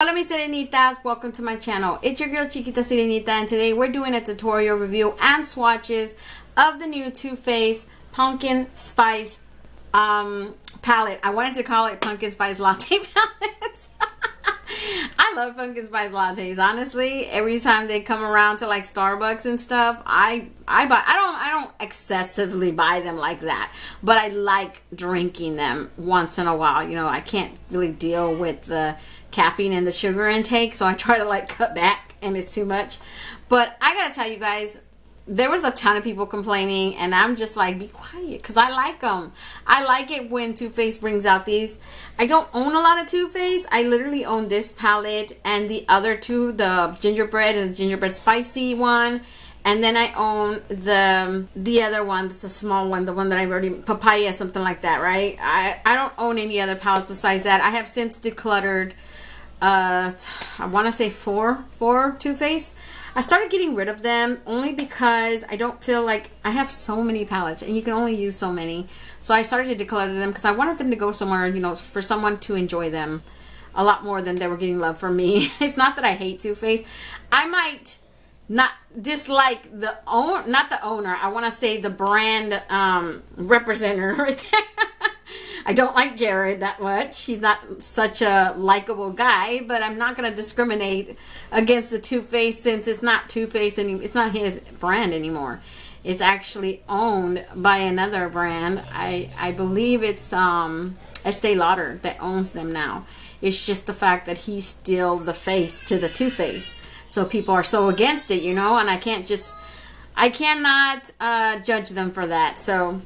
Hola mis sirenitas, welcome to my channel. It's your girl Chiquita Sirenita, and today we're doing a tutorial review and swatches of the new Too Faced Pumpkin Spice palette. I wanted to call it Pumpkin Spice Latte palette. I love pumpkin spice lattes. Honestly, every time they come around to like Starbucks and stuff, I buy. I don't excessively buy them like that, but I like drinking them once in a while. You know, I can't really deal with the caffeine and the sugar intake, so I try to like cut back, and it's too much. But I gotta tell you guys, there was a ton of people complaining, and I'm just like, be quiet, because I like them. I like it when Too Faced brings out these. I don't own a lot of Too Faced. I literally own this palette and the other two, the Gingerbread and the Gingerbread Spicy one. And then I own the other one, that's a small one, the one that I already, Papaya, something like that, right? I don't own any other palettes besides that. I have since decluttered, I want to say four Too Faced. I started getting rid of them only because I don't feel like I have so many palettes and you can only use so many. So I started to declutter them because I wanted them to go somewhere, you know, for someone to enjoy them a lot more than they were getting love from me. It's not that I hate Too Faced. I might not dislike the not the owner. I want to say the brand representative right there. I don't like Jared that much. He's not such a likable guy, but I'm not going to discriminate against the Too Faced since it's not Too Faced anymore. It's not his brand anymore. It's actually owned by another brand. I believe it's Estee Lauder that owns them now. It's just the fact that he's still the face to the Too Faced. So people are so against it, you know, and I cannot judge them for that. So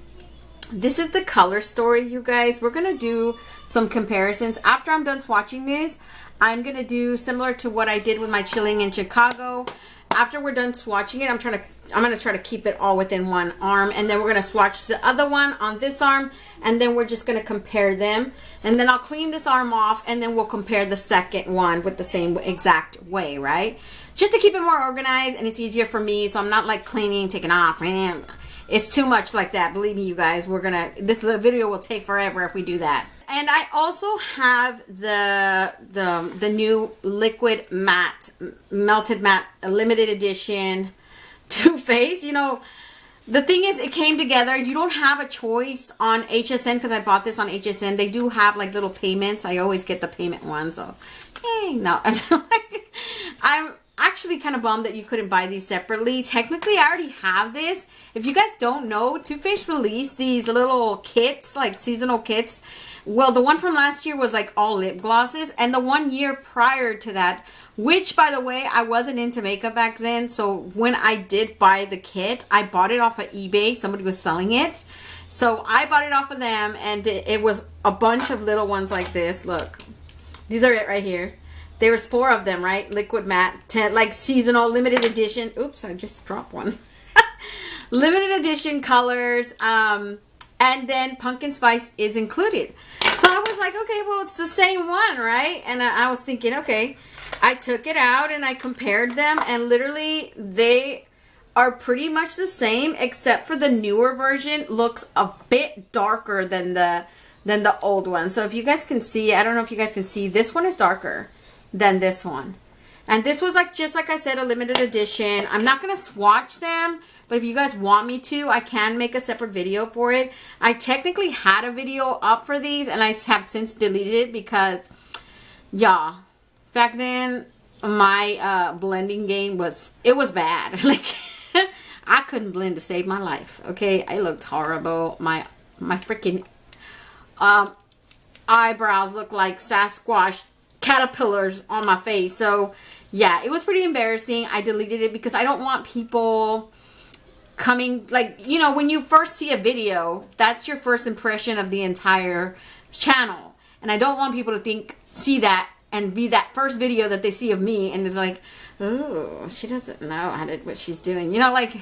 this is the color story, you guys. We're going to do some comparisons. After I'm done swatching this, I'm going to do similar to what I did with my Chilling in Chicago. After we're done swatching it, I'm going to try to keep it all within one arm. And then we're going to swatch the other one on this arm. And then we're just going to compare them. And then I'll clean this arm off. And then we'll compare the second one with the same exact way, right? Just to keep it more organized and it's easier for me. So I'm not like cleaning, taking off. It's too much like that. Believe me, you guys, this video will take forever if we do that. And I also have the new liquid matte, melted matte, limited edition Too Faced. You know, the thing is, it came together. You don't have a choice on HSN because I bought this on HSN. They do have like little payments. I always get the payment one, so hey, no. I'm actually kind of bummed that you couldn't buy these separately. Technically, I already have this. If you guys don't know, Too Faced released these little kits, like seasonal kits. Well, the one from last year was like all lip glosses, and the 1 year prior to that, which by the way, I wasn't into makeup back then, so when I did buy the kit, I bought it off of eBay. Somebody was selling it, so I bought it off of them, and it was a bunch of little ones like this. Look, these are it right here. There was 4 of them, right? Liquid matte, like seasonal, limited edition. Oops, I just dropped one. Limited edition colors, and then pumpkin spice is included. So I was like, okay, well, it's the same one, right? And I was thinking, okay, I took it out and I compared them, and literally they are pretty much the same, except for the newer version looks a bit darker than the old one. So if you guys can see, I don't know if you guys can see, this one is darker than this one. And this was like, just like I said, a limited edition. I'm not going to swatch them, but if you guys want me to, I can make a separate video for it. I technically had a video up for these, and I have since deleted it because, yeah, back then my blending game was bad. Like, I couldn't blend to save my life. Okay, I looked horrible. My freaking eyebrows looked like Sasquatch caterpillars on my face. So yeah, it was pretty embarrassing. I deleted it because I don't want people coming, like, you know, when you first see a video, that's your first impression of the entire channel, and I don't want people to see that and be that first video that they see of me, and it's like, oh, she doesn't know what she's doing, you know. Like,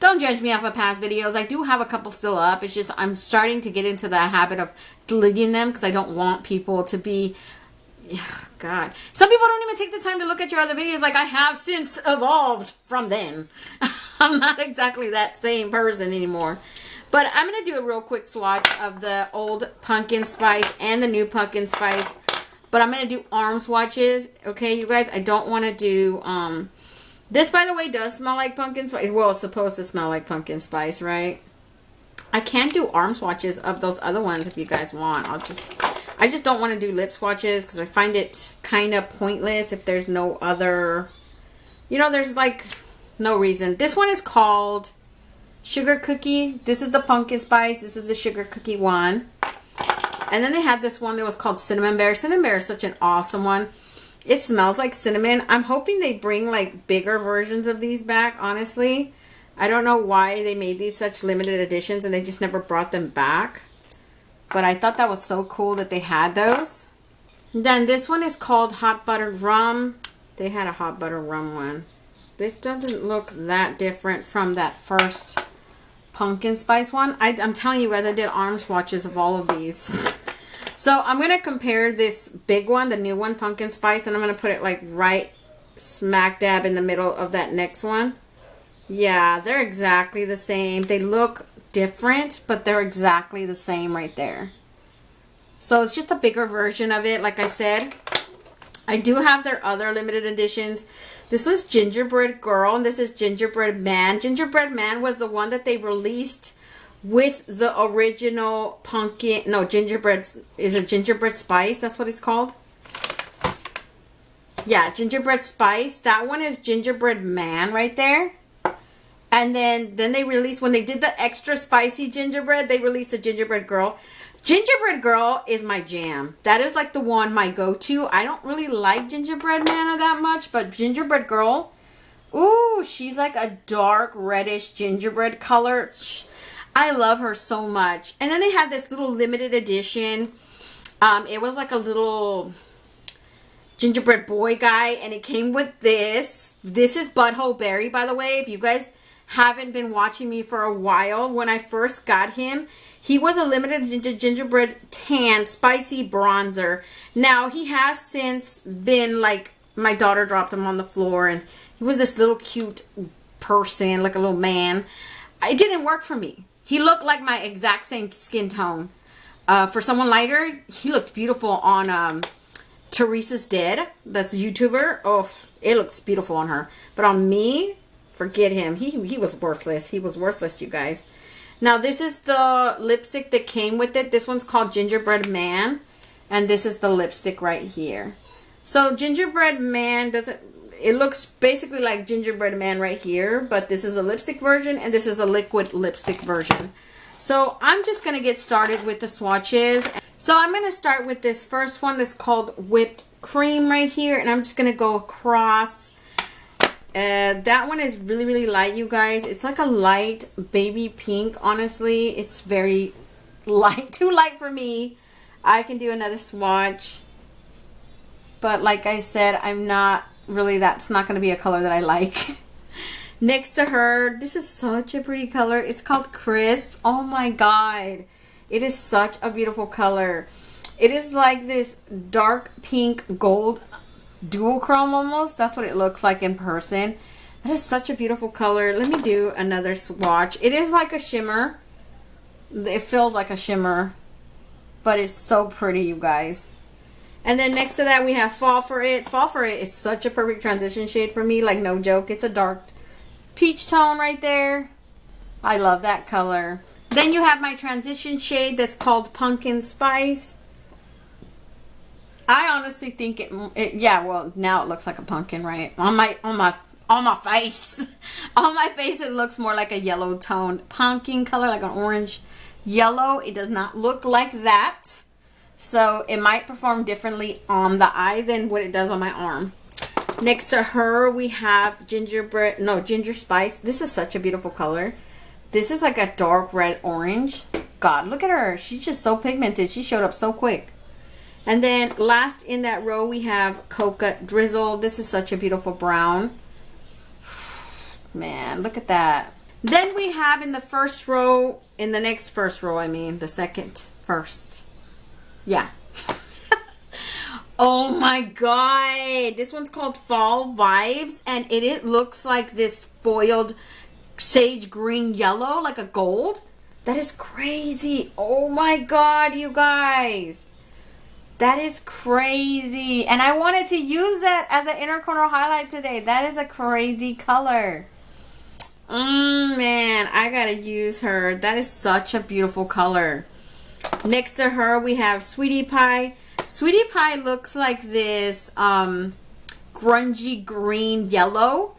don't judge me off of past videos. I do have a couple still up. It's just I'm starting to get into the habit of deleting them because I don't want people to be, God, some people don't even take the time to look at your other videos. Like, I have since evolved from then. I'm not exactly that same person anymore. But I'm going to do a real quick swatch of the old pumpkin spice and the new pumpkin spice but I'm going to do Arm Swatches. Okay, you guys, I don't want to do, this, by the way, does smell like pumpkin spice. Well, it's supposed to smell like pumpkin spice, right? I can do arm swatches of those other ones if you guys want. I just don't want to do lip swatches because I find it kind of pointless if there's no other, you know, there's like no reason. This one is called Sugar Cookie. This is the pumpkin spice. This is the sugar cookie one. And then they had this one that was called Cinnamon Bear. Cinnamon Bear is such an awesome one. It smells like cinnamon. I'm hoping they bring like bigger versions of these back, honestly. I don't know why they made these such limited editions and they just never brought them back. But I thought that was so cool that they had those. Then this one is called Hot Buttered Rum. They had a Hot Buttered Rum one. This doesn't look that different from that first pumpkin spice one. I'm telling you guys, I did arm swatches of all of these. So I'm going to compare this big one, the new one, pumpkin spice, and I'm going to put it like right smack dab in the middle of that next one. Yeah, they're exactly the same. They look different, but they're exactly the same right there. So it's just a bigger version of it. Like I said, I do have their other limited editions. This is Gingerbread Girl, and this is Gingerbread Man. Gingerbread Man was the one that they released with the original pumpkin. No, gingerbread. Is it Gingerbread Spice? That's what it's called. Yeah, Gingerbread Spice. That one is Gingerbread Man right there. And then they released, when they did the extra spicy gingerbread, they released a Gingerbread Girl. Gingerbread Girl is my jam. That is like the one, my go-to. I don't really like Gingerbread Man that much, but Gingerbread Girl, ooh, she's like a dark reddish gingerbread color. I love her so much. And then they had this little limited edition. It was like a little gingerbread boy guy, and it came with this. This is Butthole Berry, by the way. If you guys haven't been watching me for a while, when I first got him, he was a limited gingerbread tan spicy bronzer. Now he has since been, like, my daughter dropped him on the floor, and he was this little cute person, like a little man. It didn't work for me. He looked like my exact same skin tone. For someone lighter, he looked beautiful on Teresa's Dead. That's a YouTuber. Oh, it looks beautiful on her. But on me, forget him. He was worthless. He was worthless, you guys. Now, this is the lipstick that came with it. This one's called Gingerbread Man. And this is the lipstick right here. So, Gingerbread Man doesn't... It looks basically like Gingerbread Man right here. But this is a lipstick version. And this is a liquid lipstick version. So, I'm just going to get started with the swatches. So, I'm going to start with this first one that's called Whipped Cream right here. And I'm just going to go across... that one is really, really light, you guys. It's like a light baby pink, honestly. It's very light. Too light for me. I can do another swatch. But like I said, I'm not really, that's not going to be a color that I like. Next to her, this is such a pretty color. It's called Crisp. Oh my god. It is such a beautiful color. It is like this dark pink gold dual chrome almost. That's what it looks like in person. That is such a beautiful color. Let me do another swatch. It is like a shimmer. It feels like a shimmer, but it's so pretty, you guys. And then next to that we have Fall For It. Fall For It is such a perfect transition shade for me, like no joke. It's a dark peach tone right there. I love that color. Then you have my transition shade that's called Pumpkin Spice. I honestly think yeah, well, now it looks like a pumpkin, right? On my face. On my face it looks more like a yellow toned pumpkin color, like an orange yellow. It does not look like that. So it might perform differently on the eye than what it does on my arm. Next to her we have Ginger Spice. This is such a beautiful color. This is like a dark red orange. God, look at her. She's just so pigmented. She showed up so quick. And then last in that row we have Coca Drizzle. This is such a beautiful brown. Man, look at that. Then we have in the first row, in the next first row, I mean, the second first. Yeah. Oh my god. This one's called Fall Vibes. And it looks like this foiled sage green yellow, like a gold. That is crazy. Oh my god, you guys. That is crazy. And I wanted to use that as an inner corner highlight today. That is a crazy color. Man, I gotta use her. That is such a beautiful color. Next to her, we have Sweetie Pie. Sweetie Pie looks like this grungy green yellow.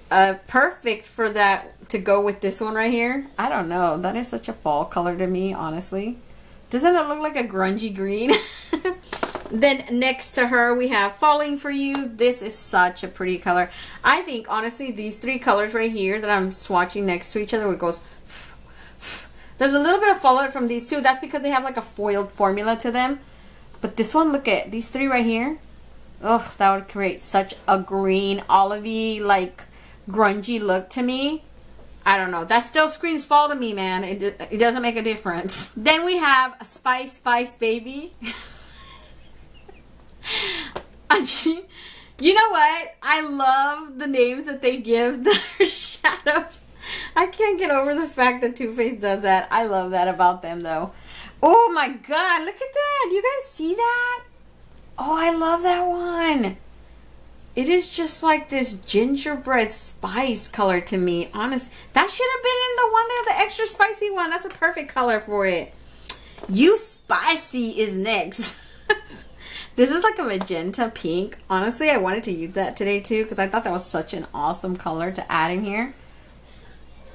Perfect for that to go with this one right here. I don't know. That is such a fall color to me, honestly. Doesn't it look like a grungy green? Then next to her, we have Falling For You. This is such a pretty color. I think, honestly, these three colors right here that I'm swatching next to each other, it goes... There's a little bit of fallout from these two. That's because they have like a foiled formula to them. But this one, look at these three right here. Ugh, that would create such a green, olivey, like grungy look to me. I don't know. That still screams fall to me, man. It doesn't make a difference. Then we have a Spice Baby. You know what? I love the names that they give their shadows. I can't get over the fact that Too Faced does that. I love that about them, though. Oh my god, look at that. You guys see that? Oh, I love that one. It is just like this gingerbread spice color to me. Honest, that should have been in the one there, the extra spicy one. That's a perfect color for it. You Spicy is next. This is like a magenta pink. Honestly, I wanted to use that today too because I thought that was such an awesome color to add in here.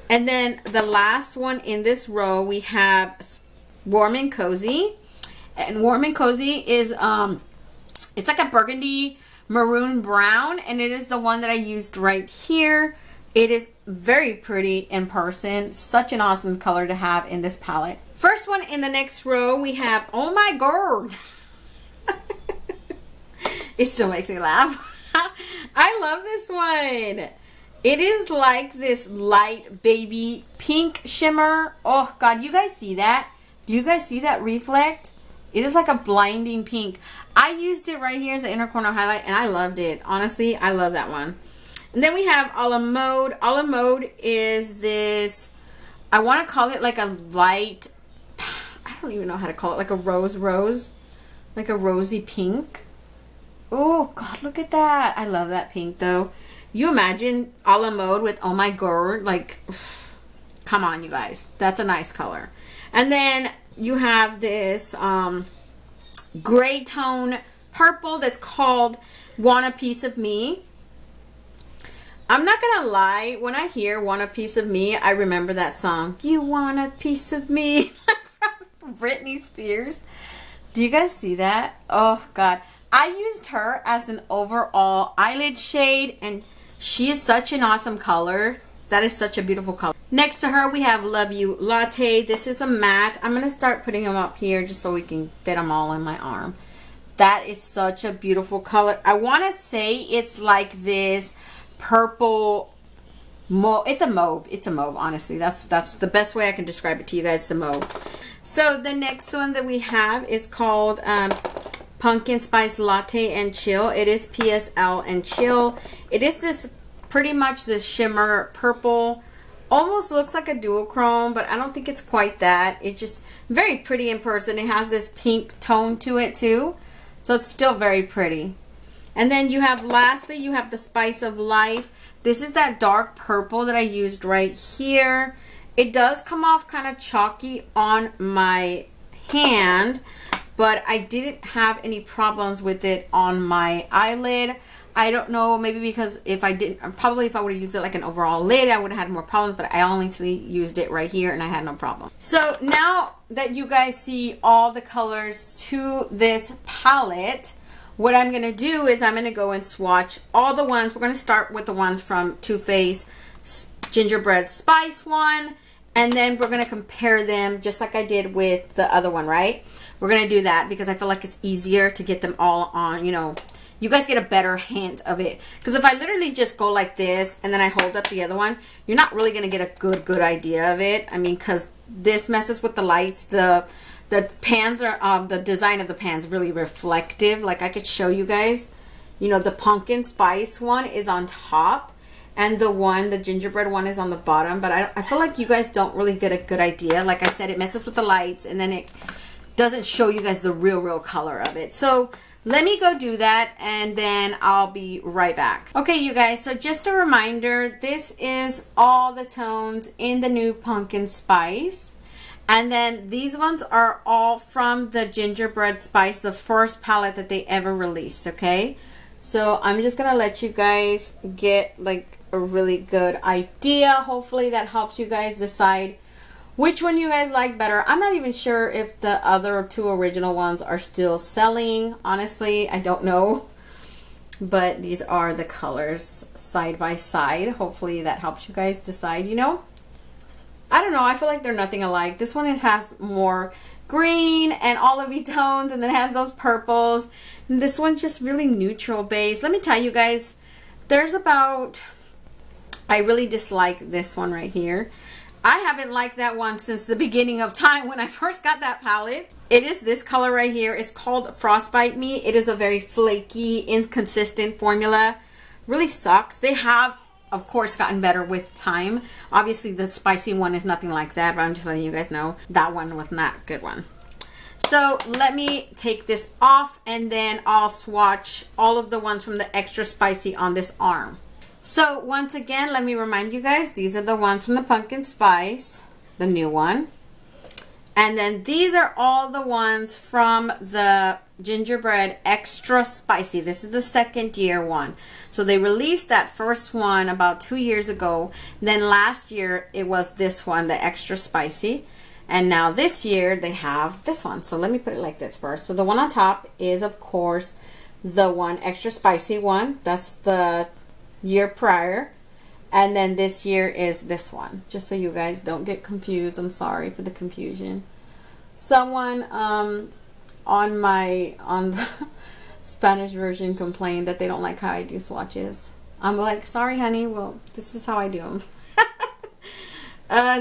And then the last one in this row, we have Warm and Cozy. And Warm and Cozy is, it's like a burgundy maroon brown. And it is the one that I used right here. It is very pretty in person. Such an awesome color to have in this palette. First one in the next row, we have, oh my god. It still makes me laugh. I love this one. It is like this light baby pink shimmer. Oh god, you guys see that? Do you guys see that reflect? It is like a blinding pink. I used it right here as an inner corner highlight and I loved it. Honestly, I love that one. And then we have a la mode. A la mode is this, I want to call it like a light, I don't even know how to call it, like a rose, like a rosy pink. Oh god, look at that. I love that pink though. You imagine a la mode with oh my god, like come on you guys, that's a nice color. And then you have this gray tone purple that's called Want a Piece of Me. I'm not gonna lie, when I hear Want a Piece of Me, I remember that song, You Want a Piece of Me, from Britney Spears. Do you guys see that? Oh god, I used her as an overall eyelid shade and she is such an awesome color. That is such a beautiful color. Next to her, we have Love You Latte. This is a matte. I'm going to start putting them up here just so we can fit them all in my arm. That is such a beautiful color. I want to say it's like this purple mauve. It's a mauve. It's a mauve, honestly. That's the best way I can describe it to you guys, the mauve. So the next one that we have is called Pumpkin Spice Latte and Chill. It is PSL and Chill. It is this pretty much this shimmer purple. Almost looks like a duochrome, but I don't think it's quite that. It's just very pretty in person. It has this pink tone to it too. So it's still very pretty. And then you have, lastly, you have the Spice of Life. This is that dark purple that I used right here. It does come off kind of chalky on my hand, but I didn't have any problems with it on my eyelid. I don't know, maybe because if I didn't, probably if I would have used it like an overall lid, I would have had more problems, but I only used it right here and I had no problem. So now that you guys see all the colors to this palette, what I'm going to do is I'm going to go and swatch all the ones. We're going to start with the ones from Too Faced Gingerbread Spice one, and then we're going to compare them just like I did with the other one, right? We're going to do that because I feel like it's easier to get them all on, you know, you guys get a better hint of it. Because if I literally just go like this and then I hold up the other one, you're not really going to get a good idea of it. I mean, because this messes with the lights. The pans are, the design of the pans really reflective. Like I could show you guys, you know, the pumpkin spice one is on top and the gingerbread one is on the bottom. But I feel like you guys don't really get a good idea. Like I said, it messes with the lights and then doesn't show you guys the real color of it. So let me go do that and then I'll be right back. Okay, you guys, so just a reminder, this is all the tones in the new Pumpkin Spice. And then these ones are all from the Gingerbread Spice, the first palette that they ever released, okay? So I'm just gonna let you guys get like a really good idea. Hopefully that helps you guys decide which one you guys like better. I'm not even sure if the other two original ones are still selling. Honestly, I don't know. But these are the colors side by side. Hopefully that helps you guys decide, you know? I don't know, I feel like they're nothing alike. This one has more green and olivey tones, and then it has those purples. And this one's just really neutral base. Let me tell you guys, there's about, I really dislike this one right here. I haven't liked that one since the beginning of time when I first got that palette. It is this color right here. It's called Frostbite Me. It is a very flaky, inconsistent formula. Really sucks. They have, of course, gotten better with time. Obviously the spicy one is nothing like that, but I'm just letting you guys know that one was not a good one. So let me take this off and then I'll swatch all of the ones from the extra spicy on this arm. So once again, let me remind you guys, these are the ones from the Pumpkin Spice, the new one. And then these are all the ones from the Gingerbread Extra Spicy. This is the second year one. So they released that first one about 2 years ago. Then last year it was this one, the Extra Spicy. And now this year they have this one. So let me put it like this first. So the one on top is, of course, the one Extra Spicy one. That's the year prior. And then this year is this one, just so you guys don't get confused. I'm sorry for the confusion. Someone on the Spanish version complained that they don't like how I do swatches. I'm like, sorry honey, well this is how I do them.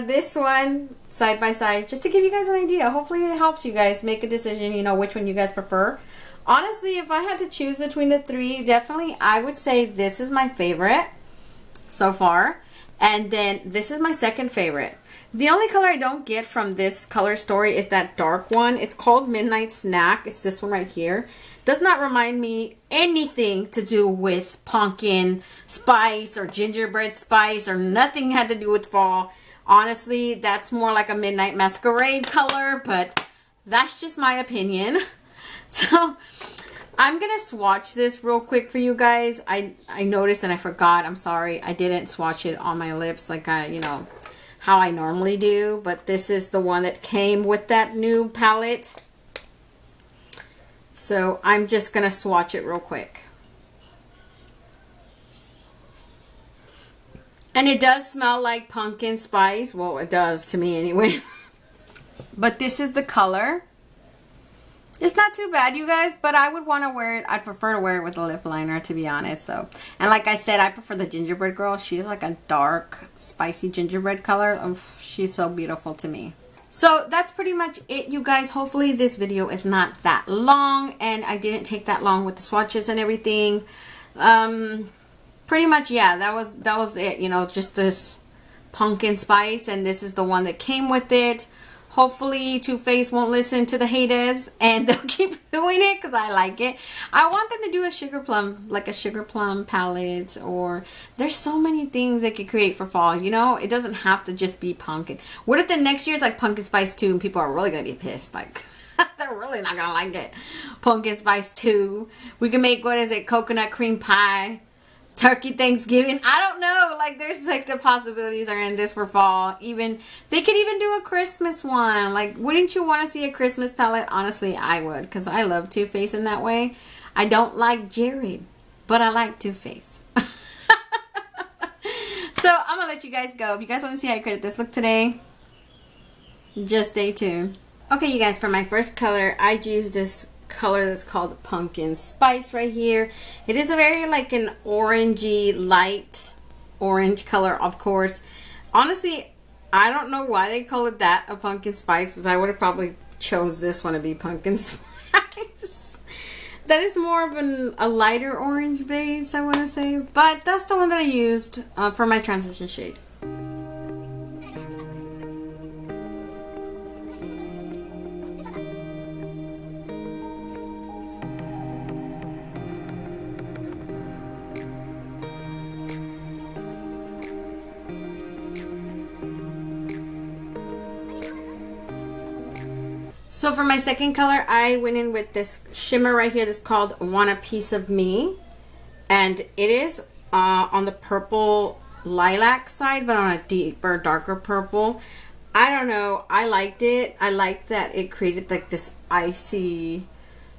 This one side by side, just to give you guys an idea. Hopefully it helps you guys make a decision, you know, which one you guys prefer. Honestly, if I had to choose between the three, definitely I would say this is my favorite so far, and then this is my second favorite. The only color I don't get from this color story is that dark one. It's called Midnight Snack. It's this one right here. Does not remind me anything to do with pumpkin spice or gingerbread spice, or nothing had to do with fall. Honestly, that's more like a Midnight Masquerade color, but that's just my opinion. So I'm gonna swatch this real quick for you guys. I noticed and I forgot. I'm sorry. I didn't swatch it on my lips like you know, how I normally do. But this is the one that came with that new palette. So I'm just gonna swatch it real quick. And it does smell like pumpkin spice. Well, it does to me anyway. But this is the color. It's not too bad, you guys, but I would want to wear it. I'd prefer to wear it with a lip liner, to be honest. So, and like I said, I prefer the Gingerbread Girl. She's like a dark, spicy gingerbread color. Oh, she's so beautiful to me. So that's pretty much it, you guys. Hopefully this video is not that long, and I didn't take that long with the swatches and everything. Pretty much, yeah, that was it. You know, just this pumpkin spice, and this is the one that came with it. Hopefully Too Faced won't listen to the haters and they'll keep doing it because I like it. I want them to do a sugar plum, like a sugar plum palette, or there's so many things they could create for fall, you know? It doesn't have to just be pumpkin. What if the next year's like Pumpkin Spice 2 and people are really going to be pissed? Like, they're really not going to like it. Pumpkin Spice 2. We can make, what is it, coconut cream pie. Turkey Thanksgiving. I don't know. Like, there's like the possibilities are in this for fall. Even they could even do a Christmas one. Like, wouldn't you want to see a Christmas palette? Honestly, I would, because I love Too Faced in that way. I don't like Jared, but I like Too Faced. So I'm gonna let you guys go. If you guys want to see how I created this look today, just stay tuned. Okay, you guys, for my first color, I used this color that's called Pumpkin Spice right here. It is a very like an orangey, light orange color, of course. Honestly, I don't know why they call it that, a pumpkin spice, because I would have probably chose this one to be pumpkin spice. That is more of a lighter orange base, I want to say, but that's the one that I used for my transition shade. So for my second color, I went in with this shimmer right here that's called Want a Piece of Me. And it is on the purple lilac side, but on a deeper, darker purple. I don't know. I liked it. I liked that it created like this icy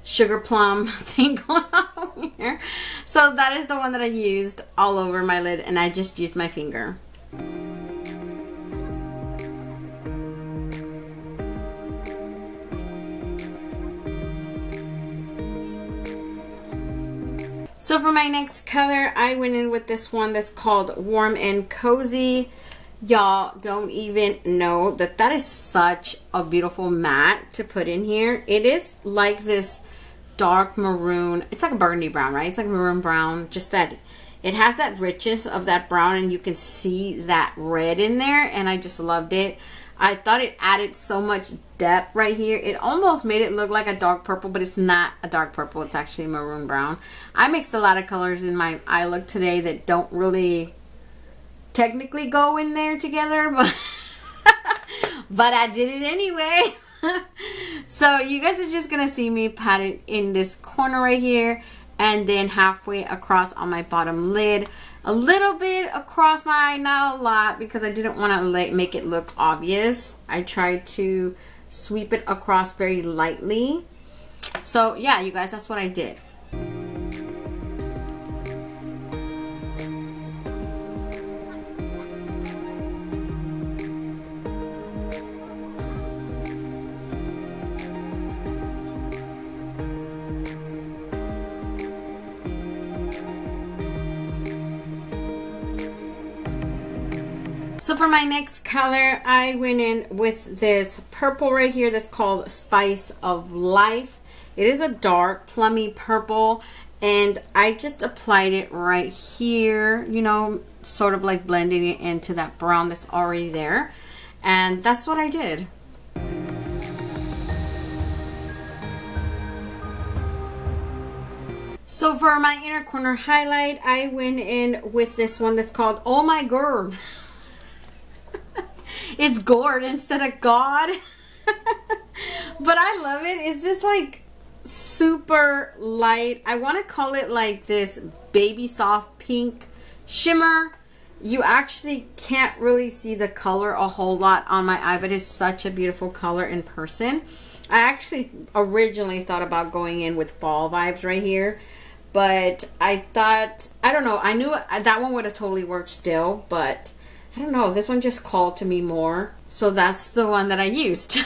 sugar plum thing going on here. So that is the one that I used all over my lid, and I just used my finger. So for my next color, I went in with this one that's called Warm and Cozy. Y'all don't even know that that is such a beautiful matte to put in here. It is like this dark maroon. It's like a burgundy brown, right? It's like a maroon brown. Just that it has that richness of that brown, and you can see that red in there, and I just loved it. I thought it added so much depth right here. It almost made it look like a dark purple, but it's not a dark purple. It's actually maroon brown. I mixed a lot of colors in my eye look today that don't really technically go in there together, but but I did it anyway. So you guys are just gonna see me pat it in this corner right here, and then halfway across on my bottom lid, a little bit across my eye, not a lot, because I didn't want to make it look obvious. I tried to sweep it across very lightly. So yeah, you guys, that's what I did. So for my next color, I went in with this purple right here that's called Spice of Life. It is a dark plummy purple, and I just applied it right here, you know, sort of like blending it into that brown that's already there. And that's what I did. So for my inner corner highlight, I went in with this one that's called Oh My Girl. It's gourd instead of God. But I love it. It's just like super light. I want to call it like this baby soft pink shimmer. You actually can't really see the color a whole lot on my eye, but it's such a beautiful color in person. I actually originally thought about going in with fall vibes right here, but I thought, I don't know, I knew that one would have totally worked still, but I don't know, this one just called to me more. So that's the one that I used.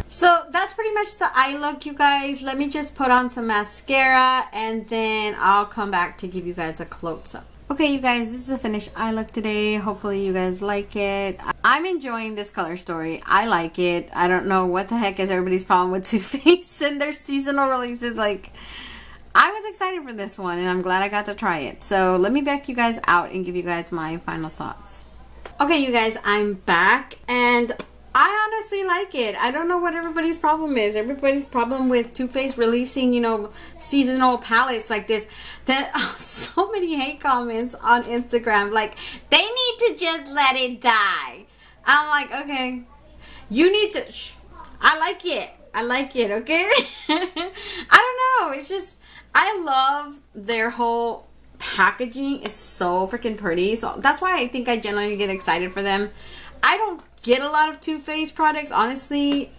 So that's pretty much the eye look, you guys. Let me just put on some mascara, and then I'll come back to give you guys a close-up. Okay, you guys, this is a finished eye look today. Hopefully you guys like it. I'm enjoying this color story. I like it. I don't know what the heck is everybody's problem with Too Faced and their seasonal releases. Like, I was excited for this one, and I'm glad I got to try it. So let me back you guys out and give you guys my final thoughts. Okay, you guys, I'm back, and I honestly like it. I don't know what everybody's problem is. Everybody's problem with Too Faced releasing, you know, seasonal palettes like this. So many hate comments on Instagram. Like, they need to just let it die. I'm like, okay, you need to. I like it. I like it, okay? I don't know. It's just, I love their whole packaging. It's so freaking pretty. So that's why I think I generally get excited for them. I don't get a lot of Too Faced products. Honestly,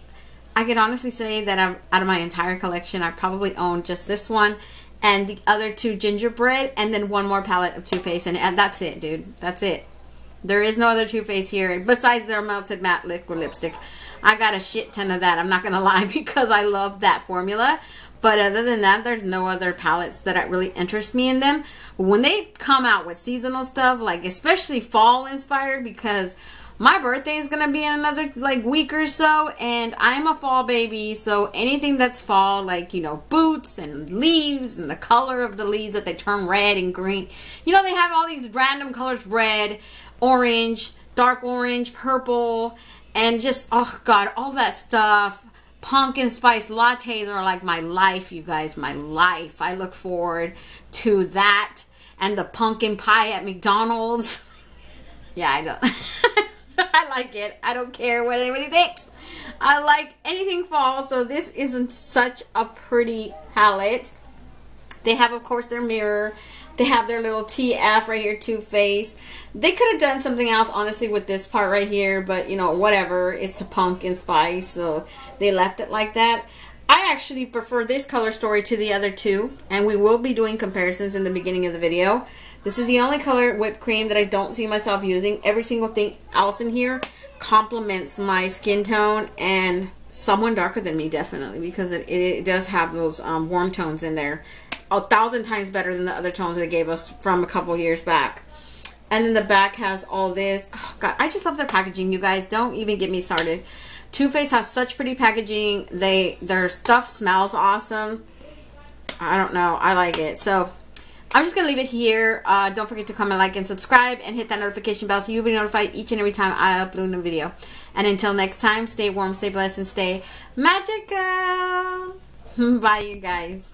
I can honestly say that out of my entire collection, I probably own just this one and the other two Gingerbread, and then one more palette of Too Faced, and that's it, dude. That's it. There is no other Too Faced here besides their Melted Matte Liquid Lipstick. I got a shit ton of that, I'm not gonna lie, because I love that formula. But other than that, there's no other palettes that really interest me in them. When they come out with seasonal stuff, like especially fall inspired, because my birthday is gonna be in another like week or so, and I'm a fall baby, so anything that's fall, like, you know, boots and leaves and the color of the leaves that they turn red and green. You know, they have all these random colors: red, orange, dark orange, purple, and just, oh god, all that stuff. Pumpkin spice lattes are like my life, you guys, my life. I look forward to that, and the pumpkin pie at McDonald's. Yeah, I don't. I like it. I don't care what anybody thinks. I like anything fall, so this isn't such a pretty palette. They have, of course, their mirror. They have their little TF right here, Too Faced. They could have done something else, honestly, with this part right here, but, you know, whatever. It's a pumpkin spice, so they left it like that. I actually prefer this color story to the other two, and we will be doing comparisons in the beginning of the video. This is the only color whipped cream that I don't see myself using. Every single thing else in here complements my skin tone, and someone darker than me, definitely, because it does have those warm tones in there. 1,000 times better than the other tones they gave us from a couple years back. And then the back has all this. Oh God, I just love their packaging, you guys. Don't even get me started. Too Faced has such pretty packaging. Their stuff smells awesome. I don't know. I like it. So I'm just going to leave it here. Don't forget to comment, like, and subscribe. And hit that notification bell so you'll be notified each and every time I upload a video. And until next time, stay warm, stay blessed, and stay magical. Bye, you guys.